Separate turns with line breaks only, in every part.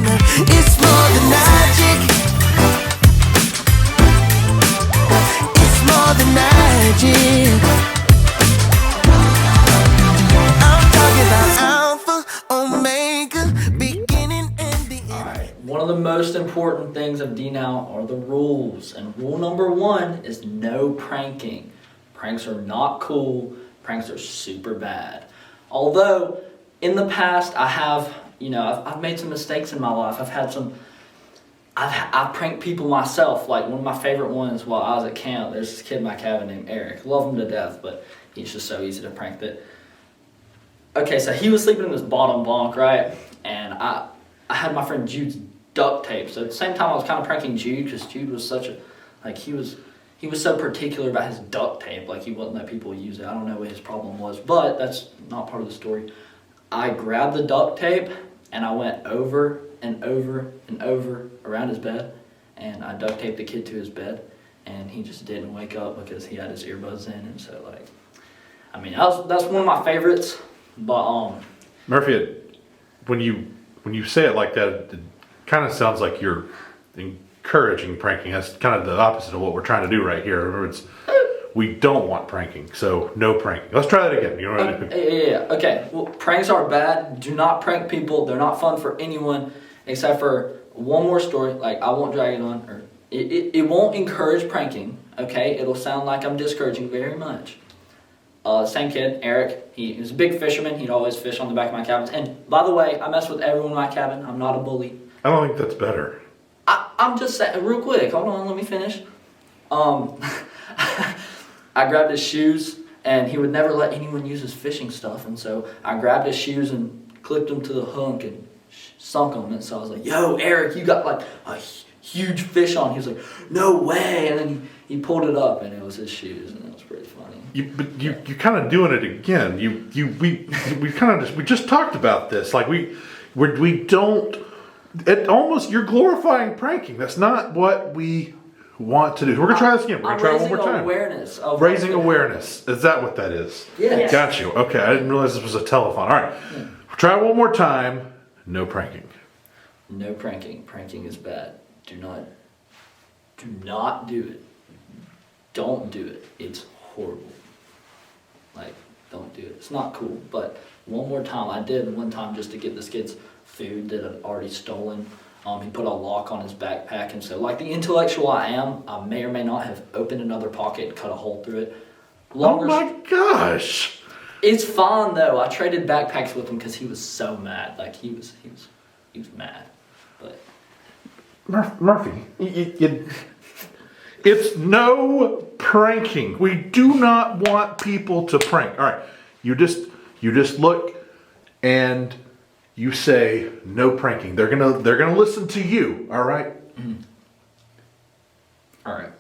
It's more than magic. It's more than magic. I'm talking about Alpha, Omega, beginning and the end.
Alright, one of the most important things of DNOW are the rules. And rule number 1 is no pranking. Pranks are not cool. Pranks are super bad. Although, in the past, I've made some mistakes in my life. I've pranked people myself. Like, one of my favorite ones while I was at camp, there's this kid in my cabin named Eric. Love him to death, but he's just so easy to prank that. Okay, so he was sleeping in this bottom bunk, right? And I had my friend Jude's duct tape. So at the same time, I was kind of pranking Jude, because Jude was he was so particular about his duct tape. Like, he wouldn't let people use it. I don't know what his problem was, but that's not part of the story. I grabbed the duct tape, and I went over and over and over around his bed, and I duct taped the kid to his bed, and he just didn't wake up because he had his earbuds in. And so, like, I mean, that's one of my favorites. But
Murphy, when you say it like that, it kind of sounds like you're encouraging pranking. That's kind of the opposite of what we're trying to do right here. Remember, we don't want pranking, so no pranking. Let's try that again. You know what I mean?
Yeah. Okay. Well, pranks are bad. Do not prank people. They're not fun for anyone, except for one more story. Like, I won't drag it on, or it won't encourage pranking. Okay, it'll sound like I'm discouraging very much. Same kid, Eric. He was a big fisherman. He'd always fish on the back of my cabins. And by the way, I mess with everyone in my cabin. I'm not a bully.
I don't think that's better.
I'm just saying, real quick. Hold on, let me finish. I grabbed his shoes, and he would never let anyone use his fishing stuff. And so I grabbed his shoes and clipped them to the hook and sunk them. And so I was like, "Yo, Eric, you got like a huge fish on." He was like, "No way!" And then he pulled it up, and it was his shoes, and it was pretty funny.
You're kind of doing it again. We just talked about this. Like we don't. It almost, you're glorifying pranking. That's not what we want to do. We're gonna try this again. We're gonna try it one more time. Raising awareness. Is that what that is?
Yeah.
Got you. Okay, I didn't realize this was a telephone. All right, try it one more time. No pranking.
No pranking. Pranking is bad. Do not do it. Don't do it. It's horrible. Like, don't do it. It's not cool. But one more time, I did one time just to get this kid's food that I'd already stolen. He put a lock on his backpack, and so, like the intellectual I am, I may or may not have opened another pocket and cut a hole through it.
Oh my gosh!
It's fine though. I traded backpacks with him because he was so mad. Like, he was mad. But
Murphy, it's no pranking. We do not want people to prank. All right, you just look and you say no pranking. They're gonna listen to you. All right.
Mm-hmm. All right.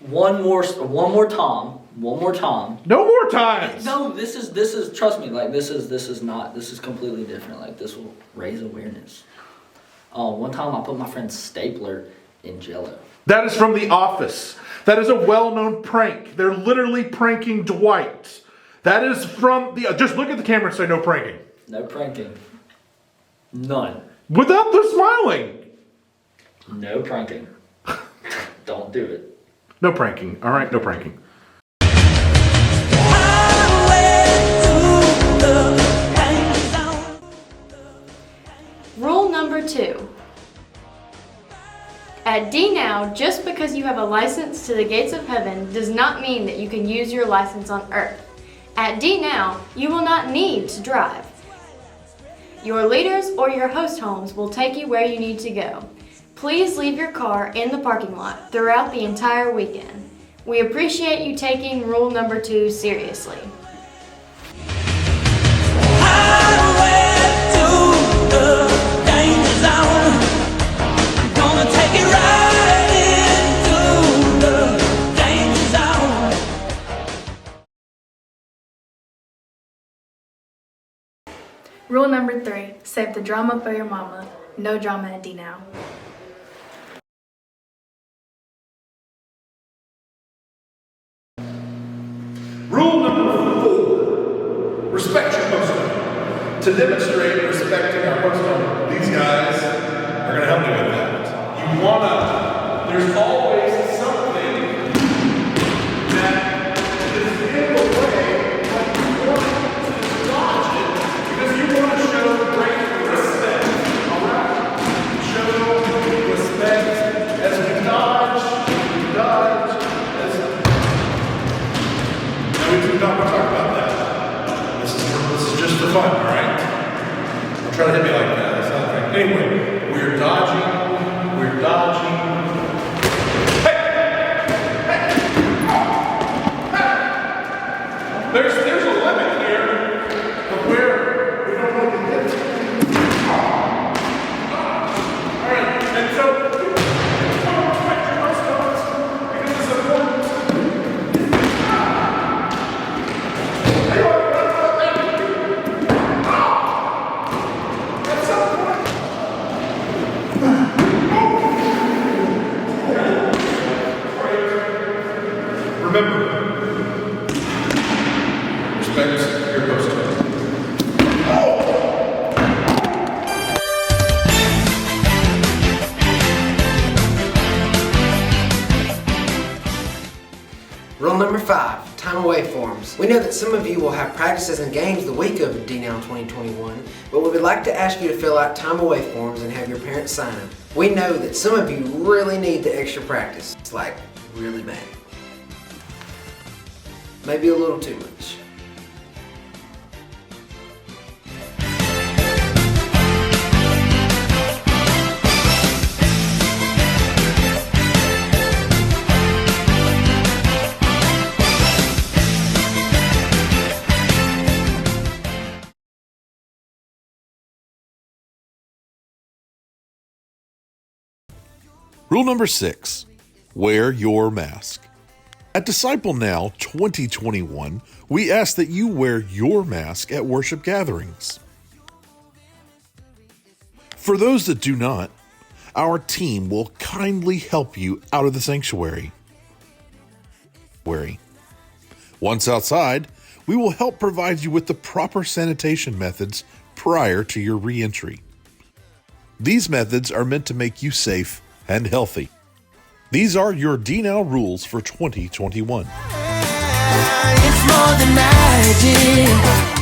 One more time.
No more times.
No, this is trust me. Like, this is completely different. Like, this will raise awareness. One time I put my friend's stapler in Jell-O.
That is from The Office. That is a well-known prank. They're literally pranking Dwight. That is from the. Just look at the camera and say no pranking.
No pranking. None.
Without the smiling.
No pranking. Don't do it.
No pranking. All right, no pranking.
Rule number 2. At DNOW, just because you have a license to the gates of heaven does not mean that you can use your license on earth. At DNOW, you will not need to drive. Your leaders or your host homes will take you where you need to go. Please leave your car in the parking lot throughout the entire weekend. We appreciate you taking rule number 2 seriously.
Rule number 3, save the drama for your mama. No drama at DNOW.
Rule number 4, respect your host home. To demonstrate respecting our host home, these guys there's always something that is in the way, but you want to dodge it because you want to show great respect. Alright? Show respect as we dodge, as now we do not want to talk about that. This is just for fun, alright? Don't try to hit me like that. That's not right. Anyway, we're dodging. There's a limit here of where we don't want to get to. Alright, and so don't respect your milestones because it's important. At some point. Remember, respect your host.
Rule number 5, time away forms. We know that some of you will have practices and games the week of DNOW 2021, but we would like to ask you to fill out time away forms and have your parents sign them. We know that some of you really need the extra practice. It's like really bad. Maybe a little too much.
Rule number 6, wear your mask. At Disciple Now 2021, we ask that you wear your mask at worship gatherings. For those that do not, our team will kindly help you out of the sanctuary. Once outside, we will help provide you with the proper sanitation methods prior to your re-entry. These methods are meant to make you safe and healthy. These are your DNOW rules for 2021.
It's more than magic.